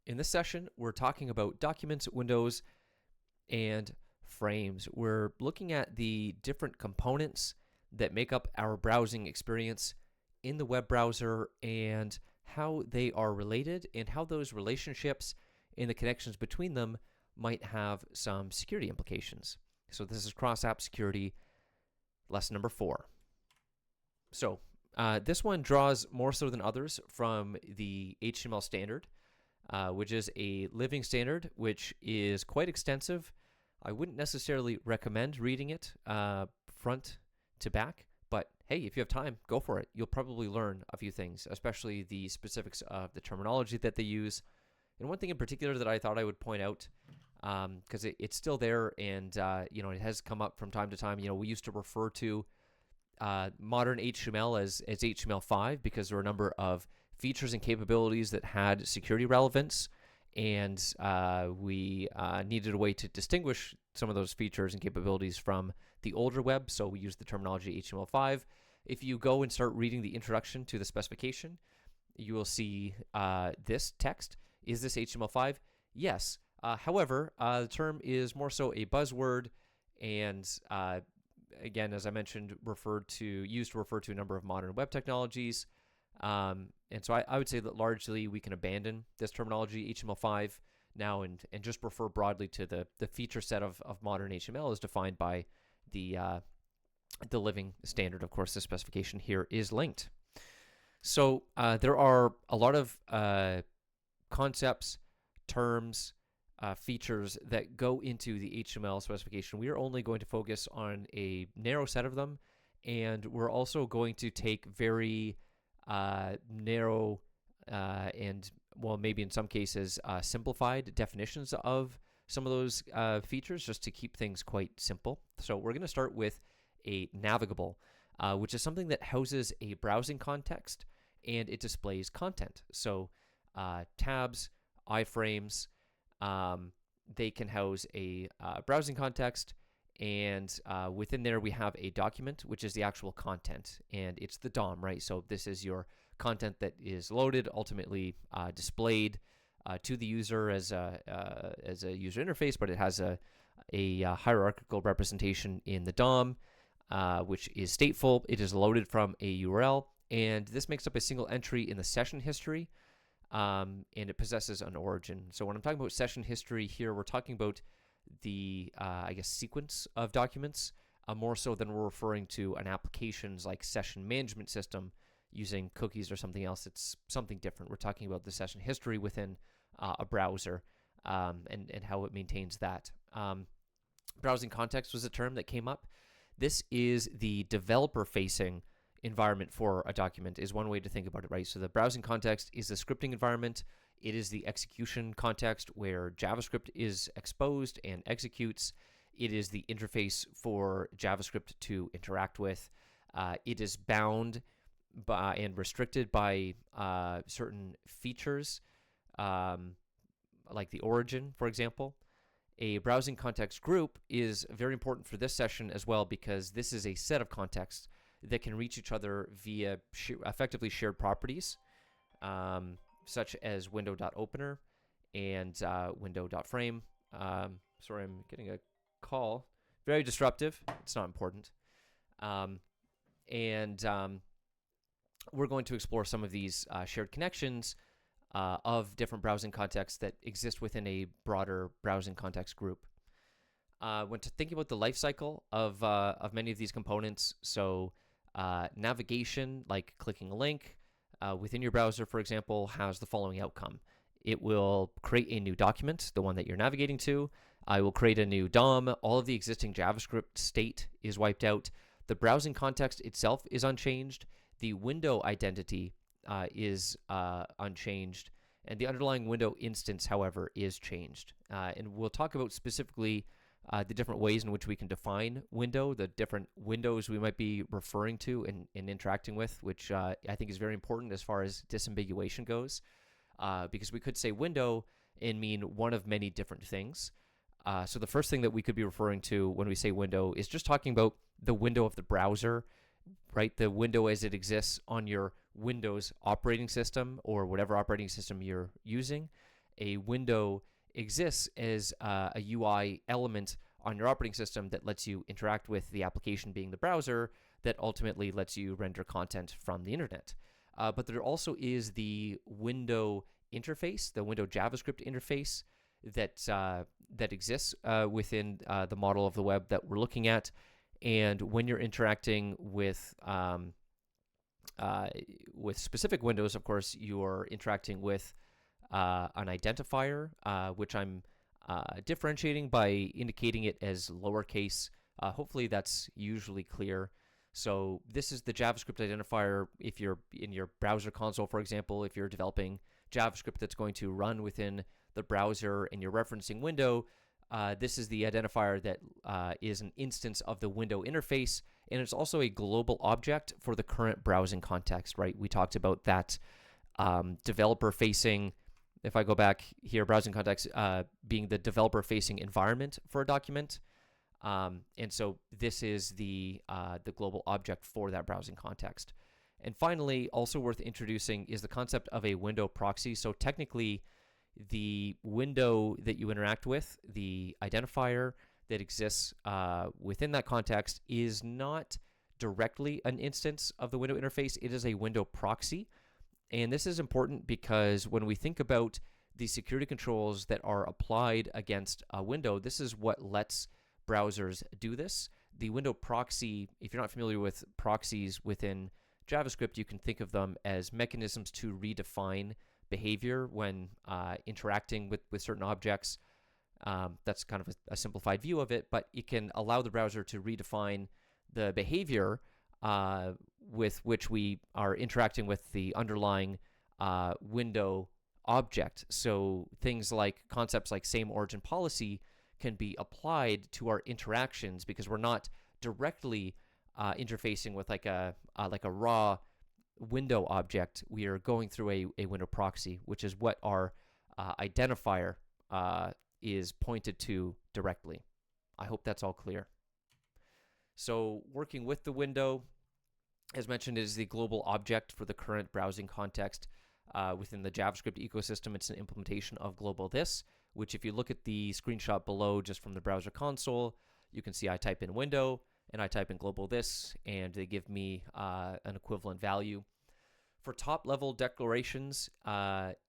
In this session, we're talking about documents, windows, and frames. We're looking at the different components that make up our browsing experience in the web browser and how they are related and how those relationships and the connections between them might have some security implications. So this is cross-app security, lesson number 4. So this one draws more so than others from the HTML standard, which is a living standard, which is quite extensive. I wouldn't necessarily recommend reading it front to back, but hey, if you have time, go for it. You'll probably learn a few things, especially the specifics of the terminology that they use. And one thing in particular that I thought I would point out, because it's still there and it has come up from time to time. We used to refer to modern HTML as HTML5 because there were a number of features and capabilities that had security relevance, and we needed a way to distinguish some of those features and capabilities from the older web, so we used the terminology HTML5. If you go and start reading the introduction to the specification, you will see this text. Is this HTML5? Yes. However, the term is more so a buzzword, and again, as I mentioned, used to refer to a number of modern web technologies. And so I would say that largely we can abandon this terminology HTML5 now and just refer broadly to the feature set of modern HTML as defined by the living standard. Of course, the specification here is linked. So there are a lot of concepts, terms, features that go into the HTML specification. We are only going to focus on a narrow set of them, and we're also going to take very narrow and, well, maybe in some cases simplified definitions of some of those features just to keep things quite simple. So we're going to start with a navigable, which is something that houses a browsing context and it displays content. So tabs, iframes, they can house a browsing context, and within there we have a document, which is the actual content, and it's the DOM, right? So this is your content that is loaded, ultimately displayed to the user as a user interface, but it has a hierarchical representation in the DOM, which is stateful. It is loaded from a URL, and this makes up a single entry in the session history. And it possesses an origin. So when I'm talking about session history here, we're talking about the, sequence of documents, more so than we're referring to an application's like session management system using cookies or something else. It's something different. We're talking about the session history within a browser and how it maintains that. Browsing context was a term that came up. This is the developer-facing environment for a document is one way to think about it, right? So the browsing context is the scripting environment. It is the execution context where JavaScript is exposed and executes. It is the interface for JavaScript to interact with. It is bound by and restricted by certain features, like the origin, for example. A browsing context group is very important for this session as well because this is a set of contexts that can reach each other via effectively shared properties, such as window.opener and window.frame. Sorry, I'm getting a call. Very disruptive. It's not important. We're going to explore some of these shared connections of different browsing contexts that exist within a broader browsing context group. When thinking about the life cycle of many of these components, so navigation, like clicking a link within your browser, for example, has the following outcome. It will create a new document, the one that you're navigating to. I will create a new DOM. All of the existing JavaScript state is wiped out. The browsing context itself is unchanged. The window identity is unchanged. And the underlying window instance, however, is changed. And we'll talk about specifically the different ways in which we can define window, the different windows we might be referring to and interacting with, which I think is very important as far as disambiguation goes, because we could say window and mean one of many different things. So the first thing that we could be referring to when we say window is just talking about the window of the browser, right? The window as it exists on your Windows operating system or whatever operating system you're using. a window exists as a UI element on your operating system that lets you interact with the application, being the browser, that ultimately lets you render content from the internet. But there also is the window interface, the window JavaScript interface that exists within the model of the web that we're looking at. And when you're interacting with specific windows, of course, you're interacting with an identifier, which I'm differentiating by indicating it as lowercase. Hopefully that's usually clear. So this is the JavaScript identifier. If you're in your browser console, for example, if you're developing JavaScript that's going to run within the browser and you're referencing window, this is the identifier that is an instance of the window interface, and it's also a global object for the current browsing context, right? We talked about that developer-facing, if I go back here, browsing context being the developer-facing environment for a document. And so this is the global object for that browsing context. And finally, also worth introducing is the concept of a window proxy. So technically, the window that you interact with, the identifier that exists within that context, is not directly an instance of the window interface. It is a window proxy. And this is important because when we think about the security controls that are applied against a window, this is what lets browsers do this. The window proxy, if you're not familiar with proxies within JavaScript, you can think of them as mechanisms to redefine behavior when interacting with certain objects. That's kind of a simplified view of it, but it can allow the browser to redefine the behavior with which we are interacting with the underlying window object. So things like concepts like same origin policy can be applied to our interactions because we're not directly interfacing with like a raw window object. We are going through a window proxy, which is what our identifier is pointed to directly. I hope that's all clear. So working with the window, as mentioned, is the global object for the current browsing context within the JavaScript ecosystem. It's an implementation of global this, which if you look at the screenshot below just from the browser console, you can see I type in window and I type in global this, and they give me an equivalent value. For top-level declarations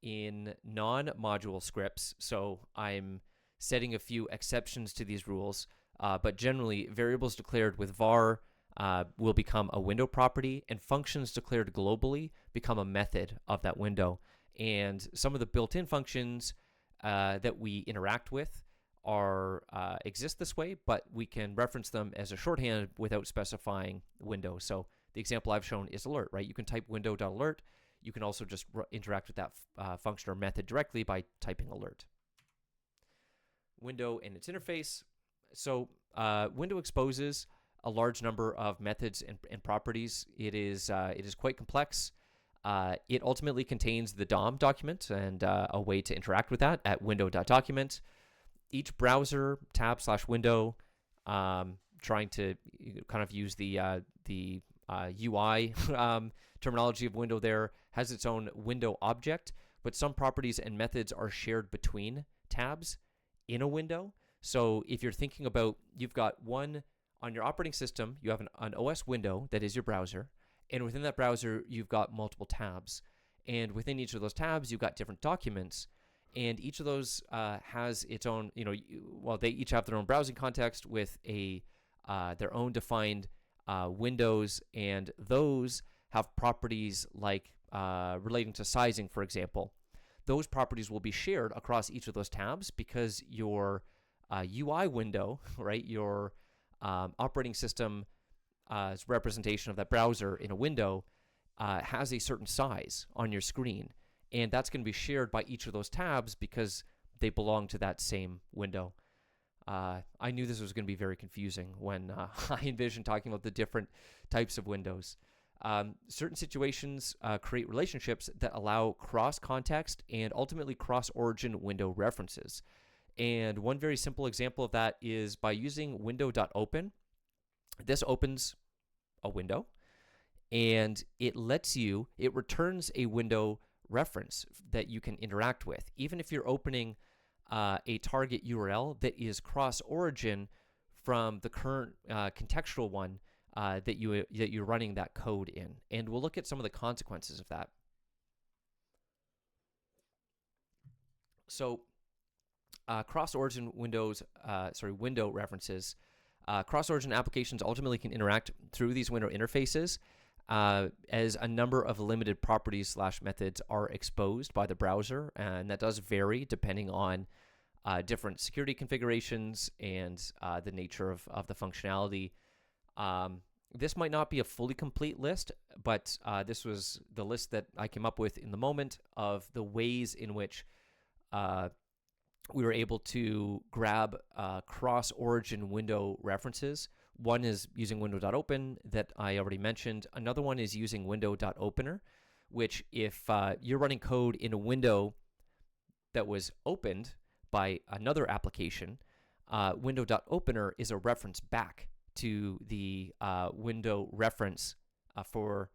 in non-module scripts, so I'm setting a few exceptions to these rules, but generally variables declared with var will become a window property, and functions declared globally become a method of that window. And some of the built-in functions that we interact with are exist this way, but we can reference them as a shorthand without specifying window. So the example I've shown is alert, right? You can type window.alert. You can also just interact with that function or method directly by typing alert. Window and its interface. So window exposes a large number of methods and properties. It is quite complex. It ultimately contains the DOM document and a way to interact with that at window.document. Each browser tab/window, trying to kind of use the UI terminology of window there, has its own window object, but some properties and methods are shared between tabs in a window. So if you're thinking about, you've got one on your operating system, you have an OS window that is your browser, and within that browser, you've got multiple tabs. And within each of those tabs, you've got different documents. And each of those has its own, they each have their own browsing context with their own defined windows, and those have properties like relating to sizing, for example. Those properties will be shared across each of those tabs because your UI window, right, your operating system representation of that browser in a window has a certain size on your screen. And that's going to be shared by each of those tabs because they belong to that same window. I knew this was going to be very confusing when I envisioned talking about the different types of windows. Certain situations create relationships that allow cross-context and ultimately cross-origin window references. And one very simple example of that is by using window.open. This opens a window, and it returns a window reference that you can interact with. Even if you're opening a target URL that is cross-origin from the current contextual one that you're running that code in. And we'll look at some of the consequences of that. So cross-origin window references. Cross-origin applications ultimately can interact through these window interfaces as a number of limited properties / methods are exposed by the browser, and that does vary depending on different security configurations and the nature of the functionality. This might not be a fully complete list, but this was the list that I came up with in the moment of the ways in which we were able to grab cross-origin window references. One is using window.open that I already mentioned. Another one is using window.opener, which if you're running code in a window that was opened by another application, window.opener is a reference back to the window reference for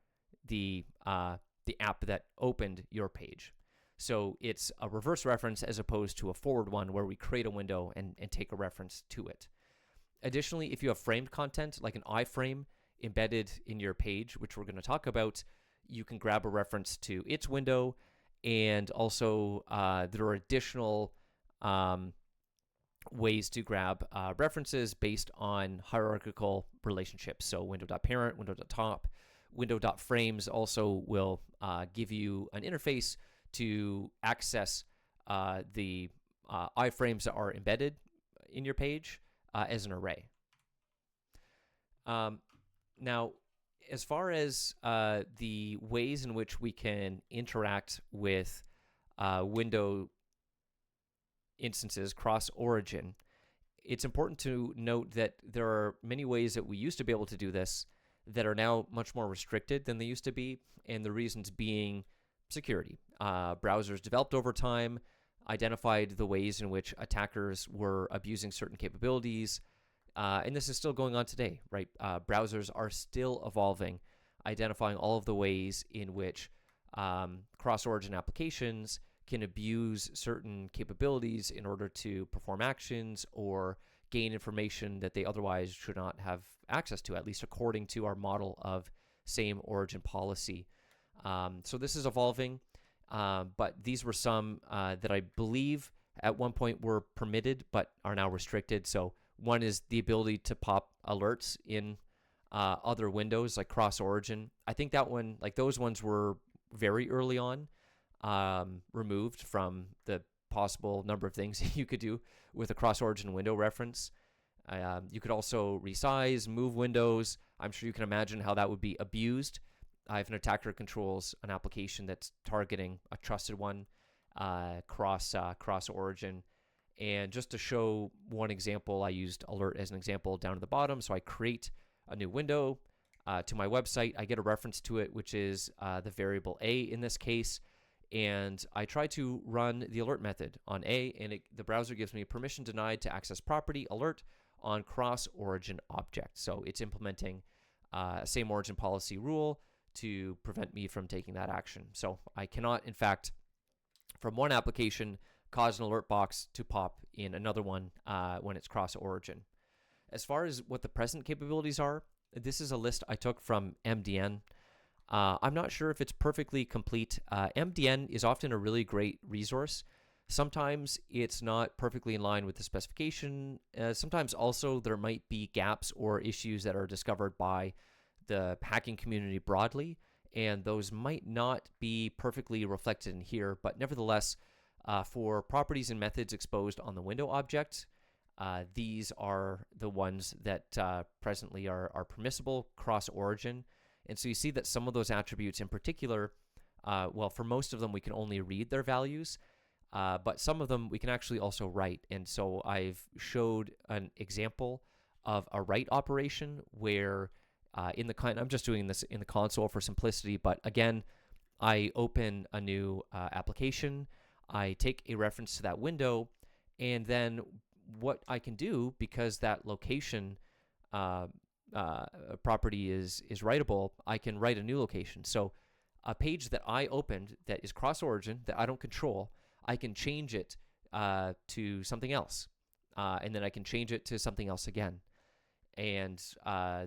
the app that opened your page. So it's a reverse reference as opposed to a forward one where we create a window and take a reference to it. Additionally, if you have framed content like an iframe embedded in your page, which we're going to talk about, you can grab a reference to its window. And also there are additional ways to grab references based on hierarchical relationships. So window.parent, window.top, window.frames also will give you an interface to access the iframes that are embedded in your page as an array. Now, as far as the ways in which we can interact with window instances cross-origin, it's important to note that there are many ways that we used to be able to do this that are now much more restricted than they used to be, and the reasons being security. Browsers developed over time, identified the ways in which attackers were abusing certain capabilities, and this is still going on today, right? Browsers are still evolving, identifying all of the ways in which cross-origin applications can abuse certain capabilities in order to perform actions or gain information that they otherwise should not have access to, at least according to our model of same origin policy. So this is evolving, but these were some that I believe at one point were permitted but are now restricted. So one is the ability to pop alerts in other windows like cross-origin. I think that one, like those ones were very early on removed from the possible number of things you could do with a cross-origin window reference. You could also resize, move windows. I'm sure you can imagine how that would be abused. If an attacker controls an application that's targeting a trusted one cross-origin. And just to show one example, I used alert as an example down at the bottom. So I create a new window to my website. I get a reference to it, which is the variable A in this case. And I try to run the alert method on A, and the browser gives me permission denied to access property alert on cross-origin object. So it's implementing a same origin policy rule to prevent me from taking that action. So I cannot, in fact, from one application, cause an alert box to pop in another one when it's cross-origin. As far as what the present capabilities are, this is a list I took from MDN. I'm not sure if it's perfectly complete. MDN is often a really great resource. Sometimes it's not perfectly in line with the specification. Sometimes also there might be gaps or issues that are discovered by the hacking community broadly, and those might not be perfectly reflected in here. But nevertheless, for properties and methods exposed on the window object, these are the ones that presently are permissible cross-origin. And so you see that some of those attributes in particular, well, for most of them, we can only read their values, but some of them we can actually also write. And so I've showed an example of a write operation where in the client, I'm just doing this in the console for simplicity, but again, I open a new application, I take a reference to that window, and then what I can do, because that location property is writable, I can write a new location. So a page that I opened that is cross-origin, that I don't control, I can change it to something else. And then I can change it to something else again. And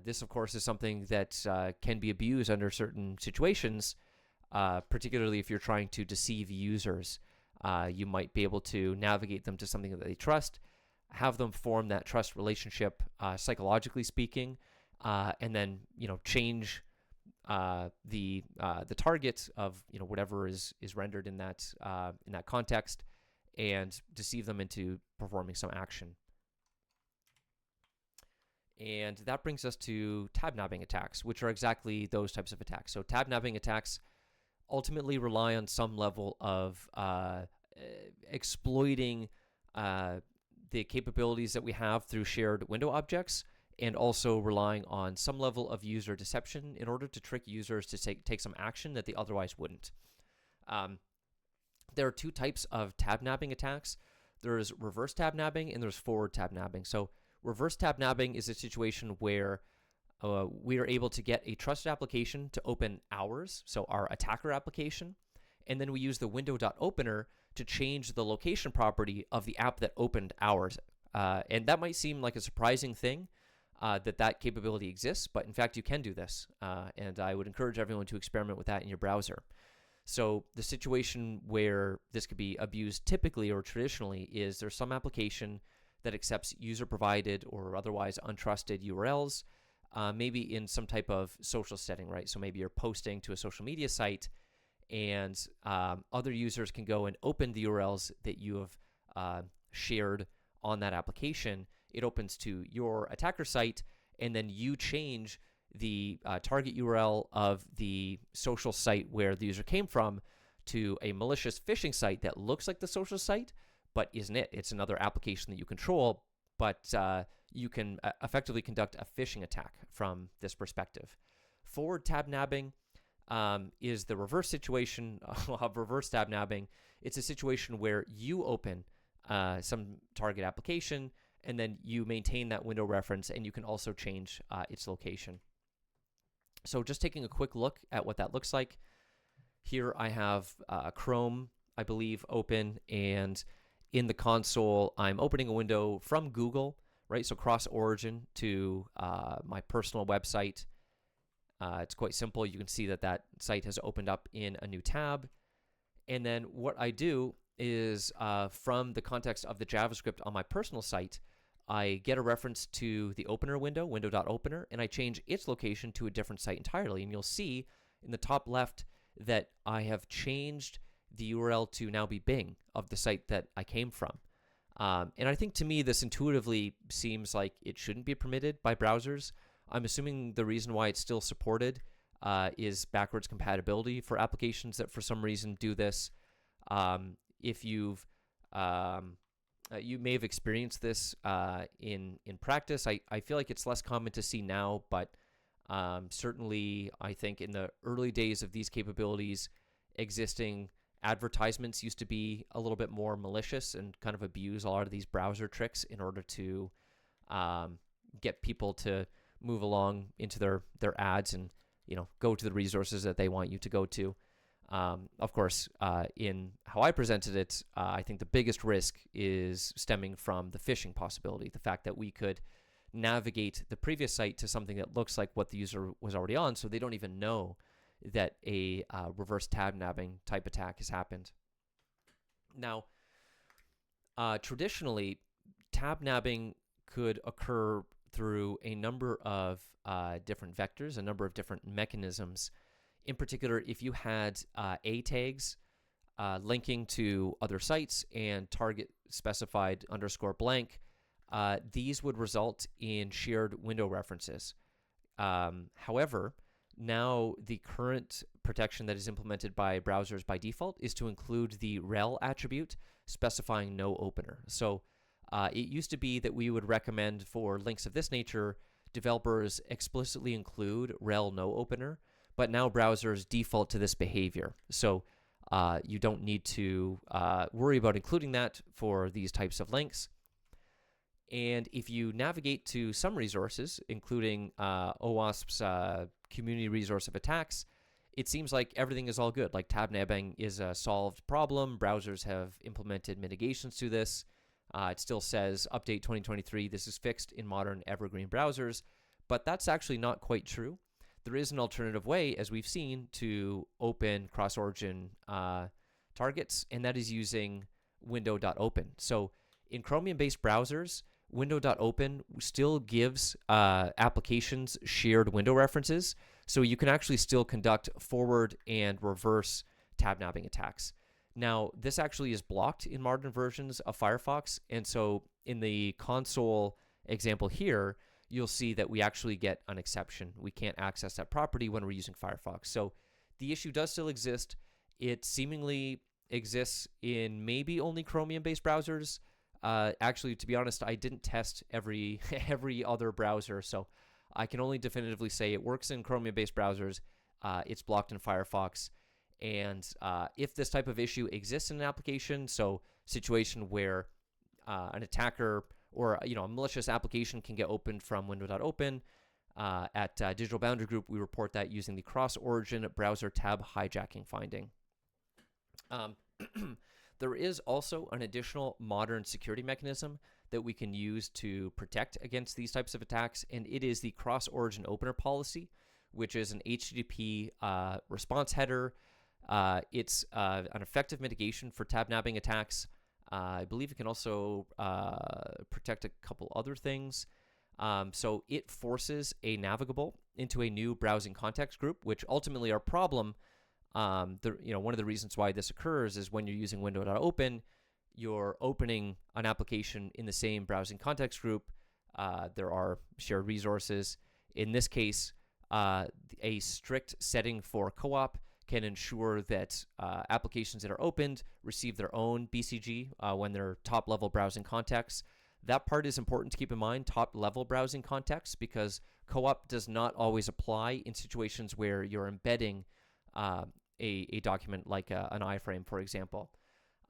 this, of course, is something that can be abused under certain situations, particularly if you're trying to deceive users. You might be able to navigate them to something that they trust, have them form that trust relationship, psychologically speaking, and then change the target of whatever is rendered in that context, and deceive them into performing some action. And that brings us to tab nabbing attacks, which are exactly those types of attacks. So tab nabbing attacks ultimately rely on some level of exploiting the capabilities that we have through shared window objects, and also relying on some level of user deception in order to trick users to take some action that they otherwise wouldn't. There are two types of tab nabbing attacks. There's reverse tab nabbing and there's forward tab nabbing. So reverse tab nabbing is a situation where we are able to get a trusted application to open ours, so our attacker application, and then we use the window.opener to change the location property of the app that opened ours. And that might seem like a surprising thing, that capability exists, but in fact you can do this, and I would encourage everyone to experiment with that in your browser. So the situation where this could be abused typically or traditionally is there's some application that accepts user-provided or otherwise untrusted URLs, maybe in some type of social setting, right? So maybe you're posting to a social media site, and other users can go and open the URLs that you have shared on that application. It opens to your attacker site, and then you change the target URL of the social site where the user came from to a malicious phishing site that looks like the social site, but isn't it. It's another application that you control, but you can effectively conduct a phishing attack from this perspective. Forward tab nabbing is the reverse situation of reverse tab nabbing. It's a situation where you open some target application, and then you maintain that window reference, and you can also change its location. So just taking a quick look at what that looks like. Here I have Chrome, I believe, open, and in the console, I'm opening a window from Google, right? So cross-origin to my personal website. It's quite simple. You can see that that site has opened up in a new tab. And then what I do is from the context of the JavaScript on my personal site, I get a reference to the opener window, window.opener, and I change its location to a different site entirely. And you'll see in the top left that I have changed the URL to now be Bing of the site that I came from. And I think to me, this intuitively seems like it shouldn't be permitted by browsers. I'm assuming the reason why it's still supported is backwards compatibility for applications that for some reason do this. If you've you may have experienced this in practice. I feel like it's less common to see now, but certainly I think in the early days of these capabilities existing, advertisements used to be a little bit more malicious and kind of abuse a lot of these browser tricks in order to get people to move along into their ads and go to the resources that they want you to go to. Of course, in how I presented it, I think the biggest risk is stemming from the phishing possibility, the fact that we could navigate the previous site to something that looks like what the user was already on, so they don't even know that a reverse tab nabbing type attack has happened. Now, traditionally, tab nabbing could occur through a number of different vectors, a number of different mechanisms. In particular, if you had A tags linking to other sites and target specified _blank, these would result in shared window references. However, now the current protection that is implemented by browsers by default is to include the rel attribute specifying no opener. So it used to be that we would recommend for links of this nature, developers explicitly include rel no opener, but now browsers default to this behavior. So you don't need to worry about including that for these types of links. And if you navigate to some resources, including OWASP's community resource of attacks, it seems like everything is all good. Like tab nabbing is a solved problem. Browsers have implemented mitigations to this. It still says update 2023, this is fixed in modern evergreen browsers, but that's actually not quite true. There is an alternative way, as we've seen, to open cross-origin targets, and that is using window.open. So in Chromium-based browsers, window.open still gives applications shared window references, so you can actually still conduct forward and reverse tab nabbing attacks. Now, this actually is blocked in modern versions of Firefox, and so in the console example here, you'll see that we actually get an exception. We can't access that property when we're using Firefox. So the issue does still exist. It seemingly exists in maybe only Chromium-based browsers. Actually, to be honest, I didn't test every other browser, so I can only definitively say it works in Chromium-based browsers. It's blocked in Firefox. And if this type of issue exists in an application, so situation where an attacker or a malicious application can get opened from window.open, at Digital Boundary Group, we report that using the cross-origin browser tab hijacking finding. There is also an additional modern security mechanism that we can use to protect against these types of attacks, and it is the cross-origin opener policy, which is an HTTP response header. It's an effective mitigation for tab nabbing attacks. I believe it can also protect a couple other things. So it forces a navigable into a new browsing context group, which ultimately our problem, one of the reasons why this occurs is when you're using window.open, you're opening an application in the same browsing context group. There are shared resources. In this case, a strict setting for co-op can ensure that applications that are opened receive their own BCG when they're top-level browsing contexts. That part is important to keep in mind, top-level browsing contexts, because co-op does not always apply in situations where you're embedding a document like an iframe, for example.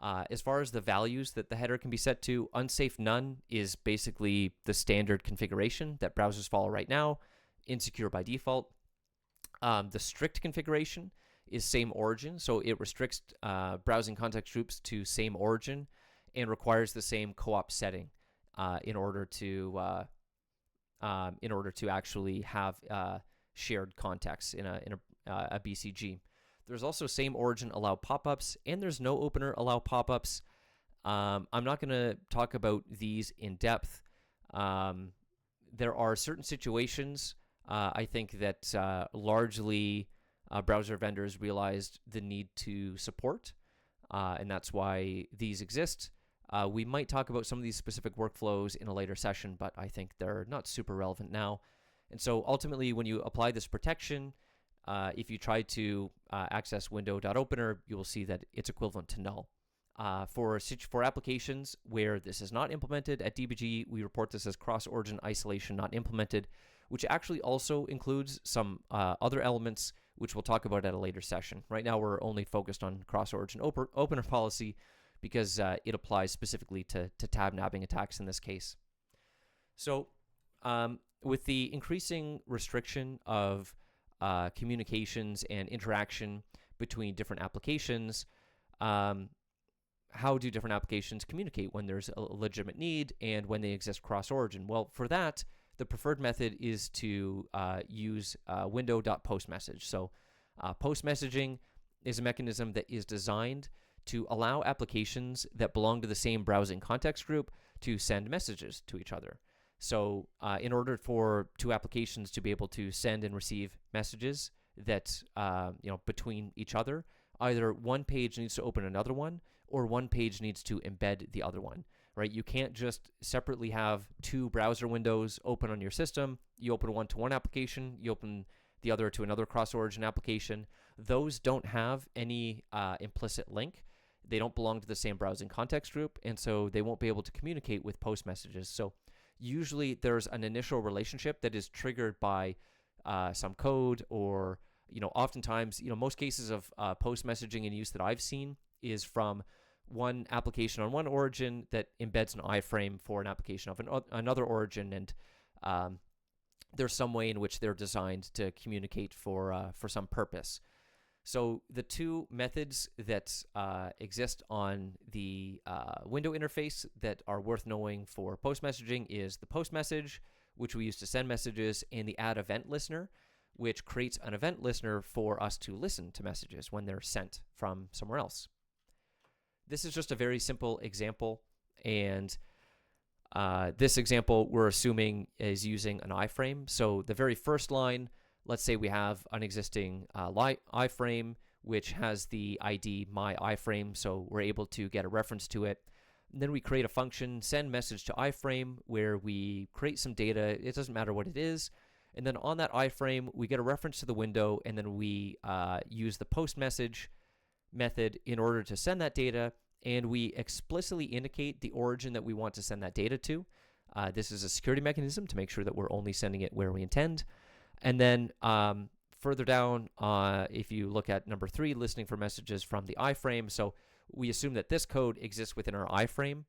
As far as the values that the header can be set to, unsafe none is basically the standard configuration that browsers follow right now, insecure by default. The strict configuration is same origin, so it restricts browsing context groups to same origin and requires the same co-op setting in order to actually have shared context in a BCG. There's also same origin allow pop-ups, and there's no opener allow pop-ups. I'm not going to talk about these in depth. There are certain situations I think that largely browser vendors realized the need to support, and that's why these exist. We might talk about some of these specific workflows in a later session, but I think they're not super relevant now. And so ultimately, when you apply this protection, if you try to access window.opener, you will see that it's equivalent to null. For applications where this is not implemented at DBG, we report this as cross-origin isolation not implemented, which actually also includes some other elements which we'll talk about at a later session. Right now, we're only focused on cross-origin opener policy because it applies specifically to tab nabbing attacks in this case. So with the increasing restriction of communications and interaction between different applications, how do different applications communicate when there's a legitimate need and when they exist cross-origin? Well, for that, the preferred method is to use window.postMessage. So post messaging is a mechanism that is designed to allow applications that belong to the same browsing context group to send messages to each other. So in order for two applications to be able to send and receive messages that between each other, either one page needs to open another one or one page needs to embed the other one. Right? You can't just separately have two browser windows open on your system. You open one to one application, you open the other to another cross-origin application. Those don't have any implicit link. They don't belong to the same browsing context group, and so they won't be able to communicate with post messages. So usually there's an initial relationship that is triggered by some code, or oftentimes, most cases of post messaging in use that I've seen is from one application on one origin that embeds an iframe for an application of another origin, and there's some way in which they're designed to communicate for some purpose. So the two methods that exist on the window interface that are worth knowing for post messaging is the post message, which we use to send messages, and the add event listener, which creates an event listener for us to listen to messages when they're sent from somewhere else. This is just a very simple example, and this example we're assuming is using an iframe. So the very first line, let's say we have an existing iframe which has the ID my iframe, so we're able to get a reference to it. And then we create a function, send message to iframe, where we create some data. It doesn't matter what it is. And then on that iframe, we get a reference to the window, and then we use the post message method in order to send that data, and we explicitly indicate the origin that we want to send that data to. This is a security mechanism to make sure that we're only sending it where we intend. And then further down, if you look at number 3, listening for messages from the iframe, so we assume that this code exists within our iframe.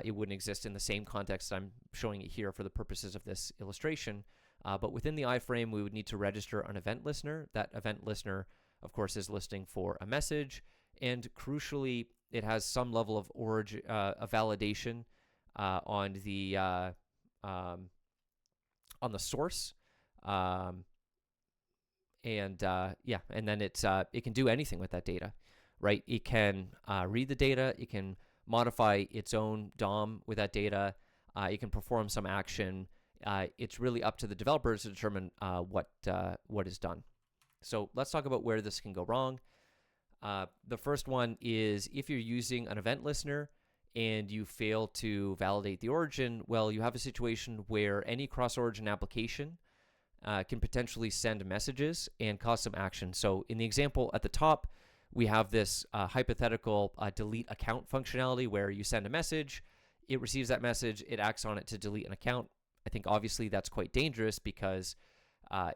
It wouldn't exist in the same context I'm showing it here for the purposes of this illustration. But within the iframe, we would need to register an event listener. That event listener, of course, is listening for a message. And crucially, it has some level of origin, validation on the source. And then it can do anything with that data, right? It can read the data. It can modify its own DOM with that data. It can perform some action. It's really up to the developers to determine what is done. So let's talk about where this can go wrong. The first one is if you're using an event listener and you fail to validate the origin, well, you have a situation where any cross-origin application can potentially send messages and cause some action. So in the example at the top, we have this hypothetical delete account functionality where you send a message, it receives that message, it acts on it to delete an account. I think obviously that's quite dangerous because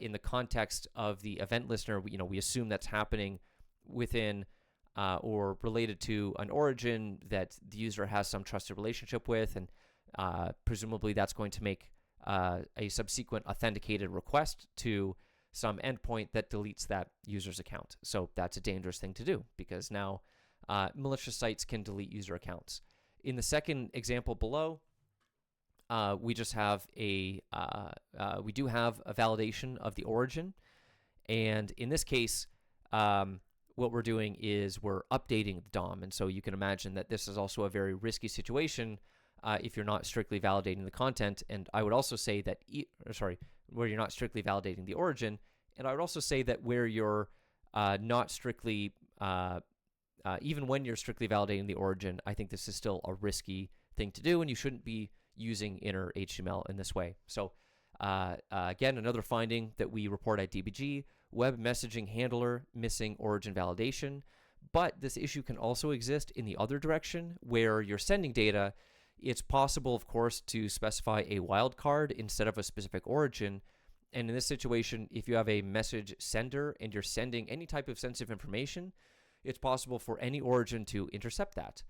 in the context of the event listener, we assume that's happening within or related to an origin that the user has some trusted relationship with, and presumably that's going to make a subsequent authenticated request to some endpoint that deletes that user's account. So that's a dangerous thing to do because now malicious sites can delete user accounts. In the second example below, we just have we do have a validation of the origin, and in this case, what we're doing is we're updating the DOM, and so you can imagine that this is also a very risky situation if you're not strictly validating the content. And I would also say that, where you're not strictly validating the origin, and I would also say that where you're not strictly, even when you're strictly validating the origin, I think this is still a risky thing to do, and you shouldn't be using inner HTML in this way. So again, another finding that we report at DBG, web messaging handler missing origin validation. But this issue can also exist in the other direction where you're sending data. It's possible, of course, to specify a wildcard instead of a specific origin. And in this situation, if you have a message sender and you're sending any type of sensitive information, it's possible for any origin to intercept that.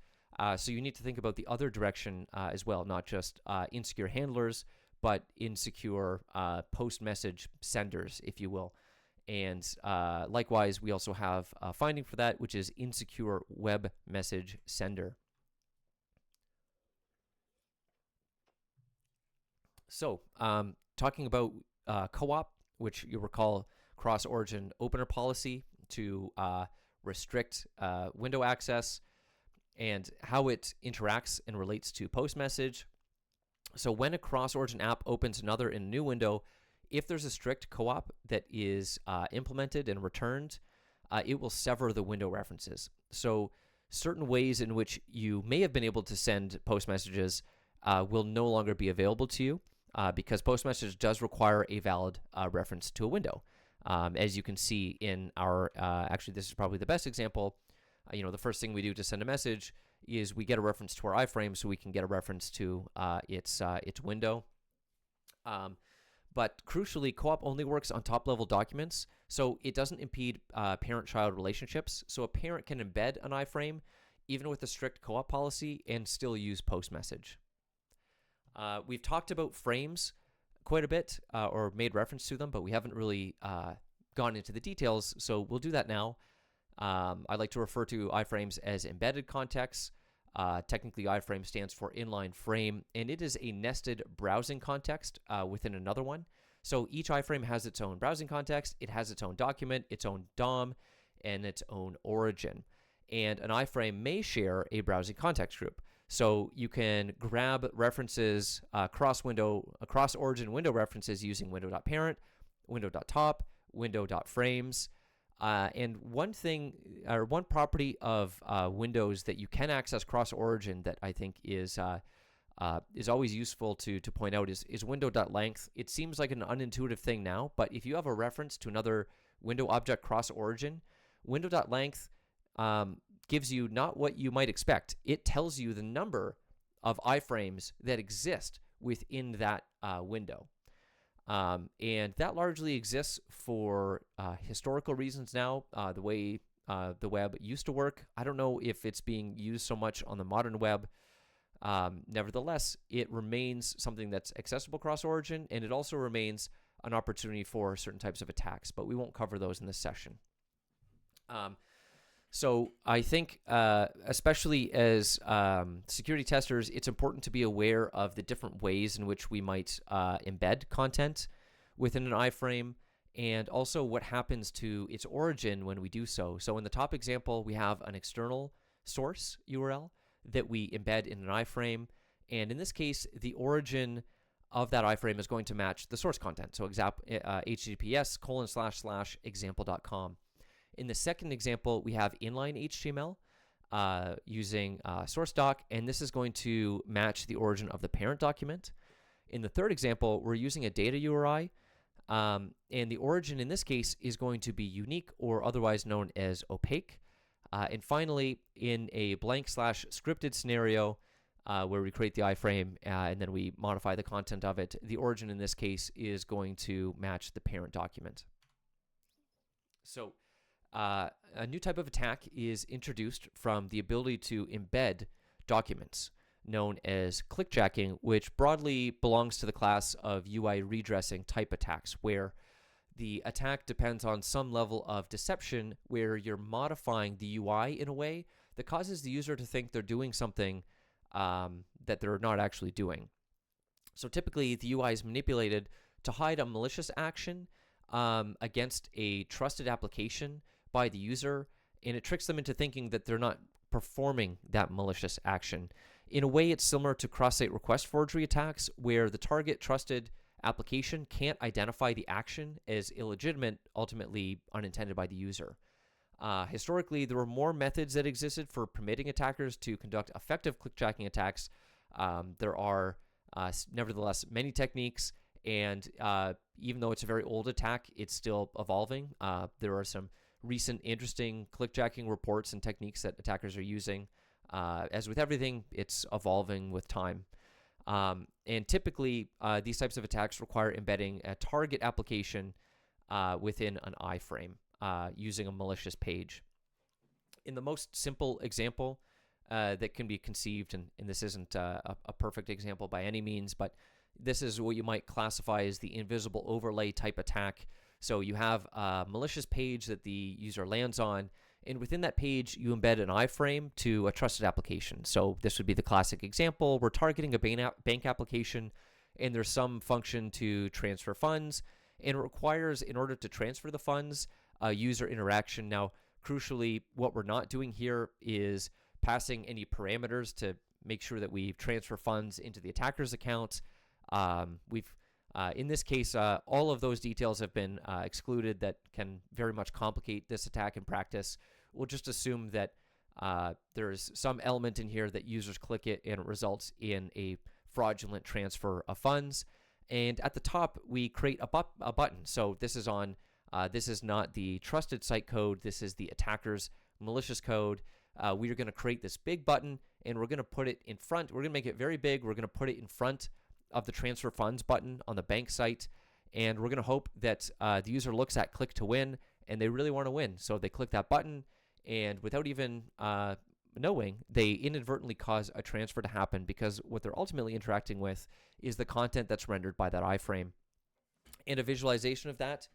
So you need to think about the other direction as well, not just insecure handlers, but insecure post-message senders, if you will. And likewise, we also have a finding for that, which is insecure web message sender. So talking about co-op, which you'll recall cross-origin opener policy to restrict window access, and how it interacts and relates to post message. So when a cross-origin app opens another in a new window, if there's a strict co-op that is implemented and returned, it will sever the window references. So certain ways in which you may have been able to send post messages will no longer be available to you because post message does require a valid reference to a window. As you can see in our, actually this is probably the best example. The first thing we do to send a message is we get a reference to our iframe so we can get a reference to its window. But crucially, co-op only works on top-level documents, so it doesn't impede parent-child relationships. So a parent can embed an iframe, even with a strict co-op policy, and still use post-message. We've talked about frames quite a bit, or made reference to them, but we haven't really gone into the details, so we'll do that now. I like to refer to iframes as embedded contexts. Technically, iframe stands for inline frame, and it is a nested browsing context within another one. So each iframe has its own browsing context, it has its own document, its own DOM, and its own origin. And an iframe may share a browsing context group. So you can grab references across origin window references using window.parent, window.top, window.frames. And one thing, or one property of Windows that you can access cross origin that I think is always useful to point out is window.length. It seems like an unintuitive thing now, but if you have a reference to another window object cross origin, window.length gives you not what you might expect. It tells you the number of iframes that exist within that window. And that largely exists for historical reasons now, the way the web used to work. I don't know if it's being used so much on the modern web. Nevertheless, it remains something that's accessible cross-origin, and it also remains an opportunity for certain types of attacks, but we won't cover those in this session. So I think, especially as security testers, it's important to be aware of the different ways in which we might embed content within an iframe, and also what happens to its origin when we do so. So in the top example, we have an external source URL that we embed in an iframe, and in this case, the origin of that iframe is going to match the source content. So https://example.com. In the second example, we have inline HTML using source doc, and this is going to match the origin of the parent document. In the third example, we're using a data URI, and the origin in this case is going to be unique or otherwise known as opaque. And finally, in a blank/scripted scenario where we create the iframe and then we modify the content of it, the origin in this case is going to match the parent document. So a new type of attack is introduced from the ability to embed documents known as clickjacking, which broadly belongs to the class of UI redressing type attacks, where the attack depends on some level of deception where you're modifying the UI in a way that causes the user to think they're doing something that they're not actually doing. So typically, the UI is manipulated to hide a malicious action against a trusted application by the user, and it tricks them into thinking that they're not performing that malicious action. In a way, it's similar to cross-site request forgery attacks, where the target trusted application can't identify the action as illegitimate, ultimately unintended by the user. Historically, there were more methods that existed for permitting attackers to conduct effective clickjacking attacks. There are nevertheless many techniques, and even though it's a very old attack, it's still evolving. There are some recent interesting clickjacking reports and techniques that attackers are using. As with everything, it's evolving with time. And typically, these types of attacks require embedding a target application within an iframe using a malicious page. In the most simple example that can be conceived, and this isn't a perfect example by any means, but this is what you might classify as the invisible overlay type attack. So you have a malicious page that the user lands on, and within that page, you embed an iframe to a trusted application. So this would be the classic example. We're targeting a bank application, and there's some function to transfer funds, and it requires, in order to transfer the funds, a user interaction. Now, crucially, what we're not doing here is passing any parameters to make sure that we transfer funds into the attacker's account. In this case, all of those details have been excluded that can very much complicate this attack in practice. We'll just assume that there's some element in here that users click it and it results in a fraudulent transfer of funds. And at the top, we create a button. So this is on. This is not the trusted site code. This is the attacker's malicious code. We are going to create this big button, and we're going to put it in front. We're going to make it very big. We're going to put it in front of the transfer funds button on the bank site, and we're going to hope that the user looks at click to win, and they really want to win. So they click that button, and without even knowing, they inadvertently cause a transfer to happen, because what they're ultimately interacting with is the content that's rendered by that iframe. And a visualization of that,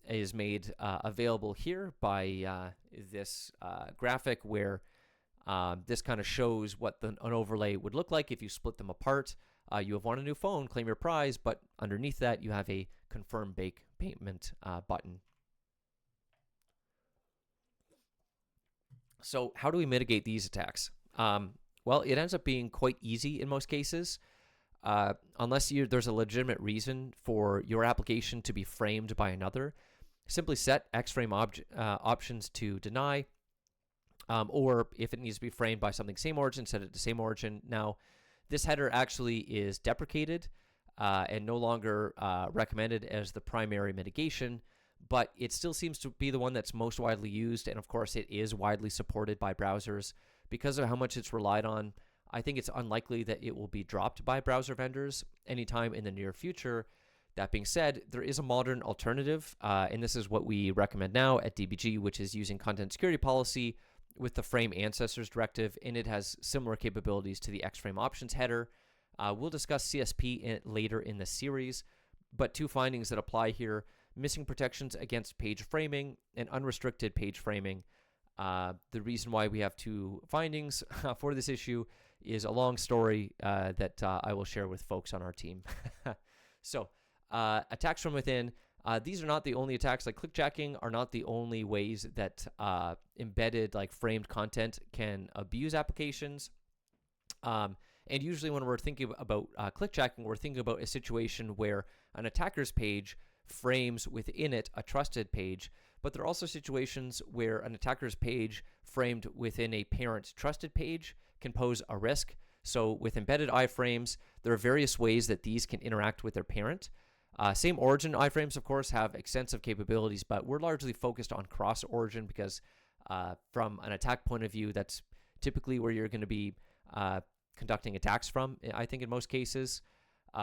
is made available here by this graphic where this kind of shows what an overlay would look like if you split them apart. You have won a new phone, claim your prize, but underneath that you have a confirm bake payment button. So how do we mitigate these attacks? Well, it ends up being quite easy in most cases. Unless there's a legitimate reason for your application to be framed by another, simply set X-frame options to deny, or if it needs to be framed by something same origin, set it to same origin. Now, this header actually is deprecated and no longer recommended as the primary mitigation, but it still seems to be the one that's most widely used, and of course it is widely supported by browsers. Because of how much it's relied on, I think it's unlikely that it will be dropped by browser vendors anytime in the near future. That being said, there is a modern alternative, and this is what we recommend now at DBG, which is using content security policy with the frame ancestors directive, and it has similar capabilities to the X-frame options header. We'll discuss CSP later in the series, but two findings that apply here: missing protections against page framing and unrestricted page framing. The reason why we have two findings for this issue is a long story that I will share with folks on our team. So, attacks from within. These are not the only attacks. Like clickjacking are not the only ways that embedded, like framed content can abuse applications. And usually when we're thinking about clickjacking, we're thinking about a situation where an attacker's page frames within it a trusted page, but there are also situations where an attacker's page framed within a parent trusted page can pose a risk. So with embedded iframes, there are various ways that these can interact with their parent. Same origin iframes, of course, have extensive capabilities, but we're largely focused on cross origin because from an attack point of view, that's typically where you're going to be conducting attacks from, I think, in most cases.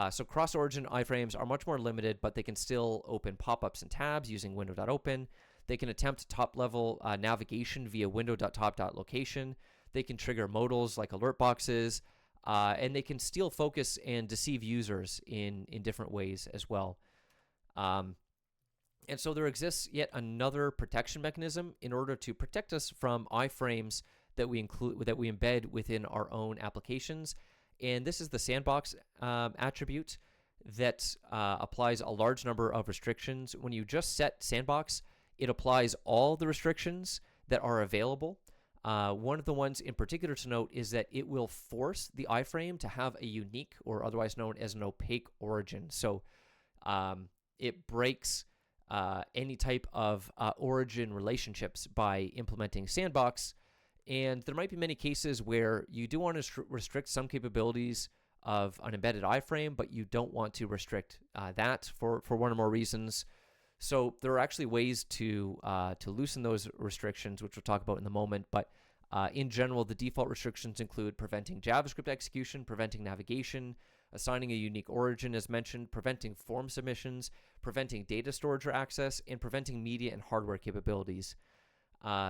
So cross origin iframes are much more limited, but they can still open pop-ups and tabs using window.open. They can attempt top-level navigation via window.top.location. They can trigger modals like alert boxes, and they can steal focus and deceive users in different ways as well. And so there exists yet another protection mechanism in order to protect us from iframes that we embed within our own applications. And this is the sandbox attribute that applies a large number of restrictions. When you just set sandbox, it applies all the restrictions that are available. One of the ones in particular to note is that it will force the iframe to have a unique, or otherwise known as an opaque, origin. So it breaks any type of origin relationships by implementing sandbox. And there might be many cases where you do want to restrict some capabilities of an embedded iframe, but you don't want to restrict that for one or more reasons. So there are actually ways to loosen those restrictions, which we'll talk about in a moment. But in general, the default restrictions include preventing JavaScript execution, preventing navigation, assigning a unique origin, as mentioned, preventing form submissions, preventing data storage or access, and preventing media and hardware capabilities.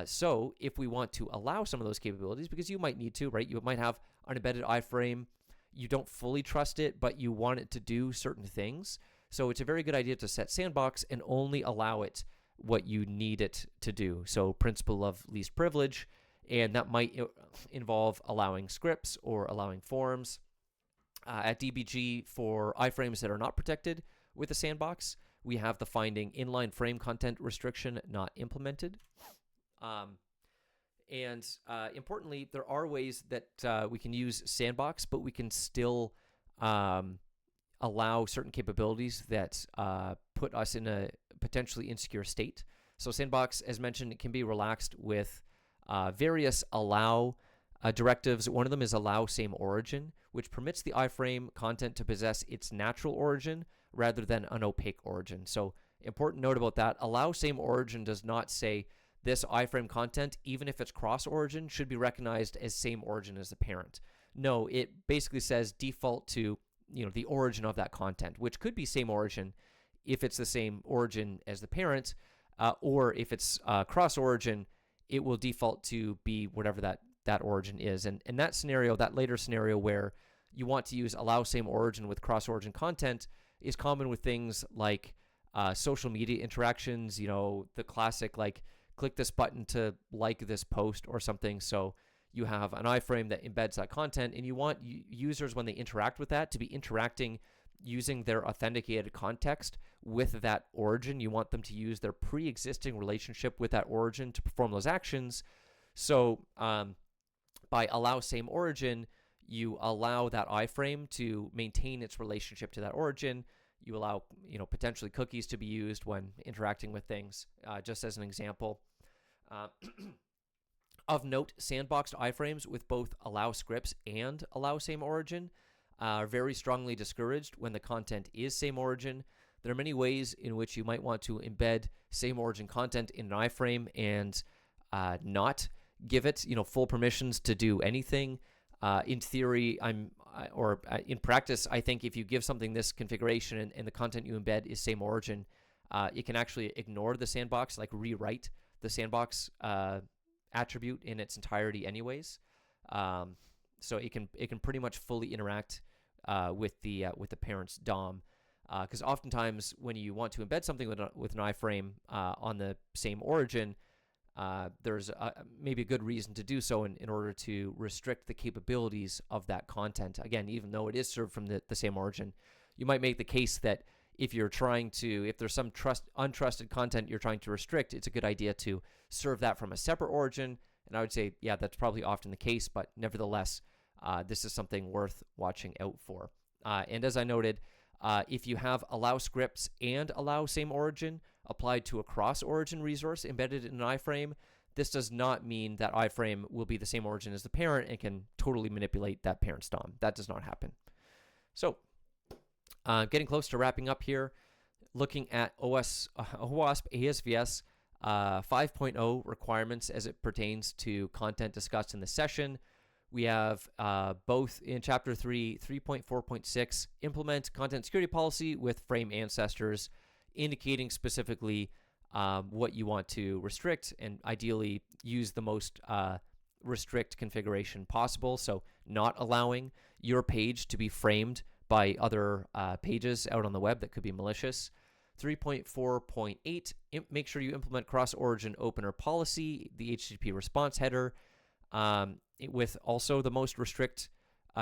So if we want to allow some of those capabilities, because you might need to, right? You might have an embedded iframe, you don't fully trust it, but you want it to do certain things. So it's a very good idea to set sandbox and only allow it what you need it to do. So principle of least privilege, and that might involve allowing scripts or allowing forms. At DBG, for iframes that are not protected with a sandbox, we have the finding inline frame content restriction not implemented. Importantly, there are ways that we can use sandbox, but we can still allow certain capabilities that put us in a potentially insecure state. So sandbox, as mentioned, it can be relaxed with various allow directives. One of them is allow same origin, which permits the iframe content to possess its natural origin rather than an opaque origin. So important note about that: allow same origin does not say this iframe content, even if it's cross origin, should be recognized as same origin as the parent. No, it basically says default to the origin of that content, which could be same origin if it's the same origin as the parent, or if it's cross origin, it will default to be whatever that origin is. And that scenario, that later scenario where you want to use allow same origin with cross origin content, is common with things like Social media interactions, the classic like click this button to like this post or something. So you have an iframe that embeds that content, and you want users, when they interact with that, to be interacting using their authenticated context with that origin. You want them to use their pre-existing relationship with that origin to perform those actions. So by allow same origin, you allow that iframe to maintain its relationship to that origin. You allow, potentially cookies to be used when interacting with things, just as an example. Of note, sandboxed iframes with both allow scripts and allow same origin are very strongly discouraged when the content is same origin. There are many ways in which you might want to embed same origin content in an iframe and not give it, full permissions to do anything. In theory, in practice, I think if you give something this configuration and the content you embed is same origin, it can actually ignore the sandbox, like rewrite the sandbox attribute in its entirety anyways. So it can pretty much fully interact with the parent's DOM, because oftentimes when you want to embed something with an iframe on the same origin, there's maybe a good reason to do so in order to restrict the capabilities of that content. Again, even though it is served from the same origin, you might make the case that if there's some untrusted content you're trying to restrict, it's a good idea to serve that from a separate origin. And I would say, yeah, that's probably often the case, but nevertheless, this is something worth watching out for. And as I noted, if you have allow scripts and allow same origin applied to a cross-origin resource embedded in an iframe, this does not mean that iframe will be the same origin as the parent and can totally manipulate that parent's DOM. That does not happen. So getting close to wrapping up here, looking at OWASP ASVS 5.0 requirements as it pertains to content discussed in the session. We have both in Chapter 3, 3.4.6, implement content security policy with frame ancestors, indicating specifically what you want to restrict, and ideally use the most restrict configuration possible. So not allowing your page to be framed by other pages out on the web that could be malicious. 3.4.8, make sure you implement cross-origin opener policy, the HTTP response header, with also the most restrict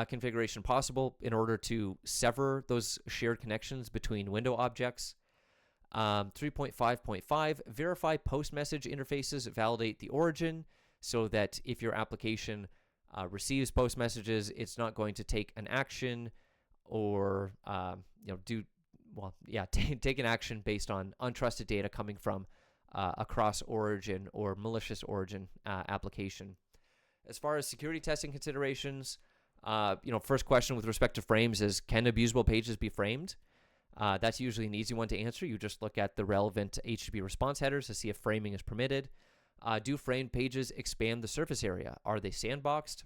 configuration possible in order to sever those shared connections between window objects. 3.5.5, verify post-message interfaces validate the origin so that if your application receives post messages, it's not going to take an action or take an action based on untrusted data coming from a cross-origin or malicious origin application. As far as security testing considerations, first question with respect to frames is, can abusable pages be framed? That's usually an easy one to answer. You just look at the relevant HTTP response headers to see if framing is permitted. Do framed pages expand the surface area? Are they sandboxed?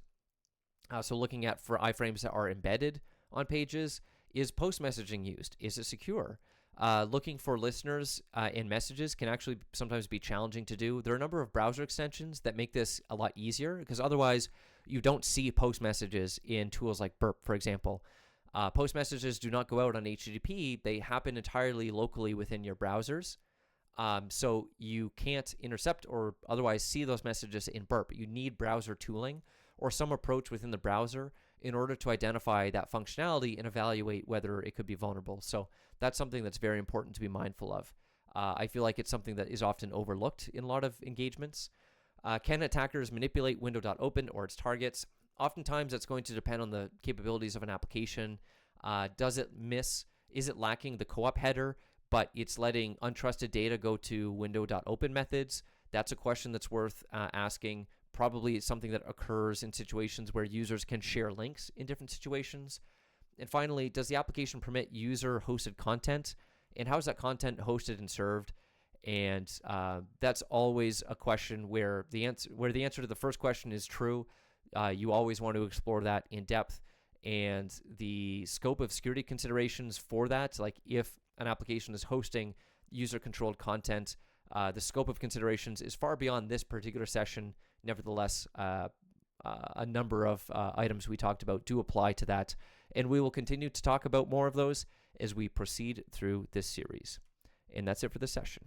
So looking at for iframes that are embedded on pages, is post messaging used? Is it secure? Looking for listeners in messages can actually sometimes be challenging to do. There are a number of browser extensions that make this a lot easier, because otherwise you don't see post messages in tools like Burp, for example. Post messages do not go out on HTTP. They happen entirely locally within your browsers. So you can't intercept or otherwise see those messages in Burp. You need browser tooling or some approach within the browser in order to identify that functionality and evaluate whether it could be vulnerable. So that's something that's very important to be mindful of. I feel like it's something that is often overlooked in a lot of engagements. Can attackers manipulate window.open or its targets? Oftentimes, that's going to depend on the capabilities of an application. Does it miss? Is it lacking the co-op header, but it's letting untrusted data go to window.open methods? That's a question that's worth asking. Probably it's something that occurs in situations where users can share links in different situations. And finally, does the application permit user-hosted content? And how is that content hosted and served? And that's always a question where the answer to the first question is true. You always want to explore that in depth, and the scope of security considerations for that, like if an application is hosting user-controlled content, the scope of considerations is far beyond this particular session. Nevertheless, a number of items we talked about do apply to that, and we will continue to talk about more of those as we proceed through this series. And that's it for the session.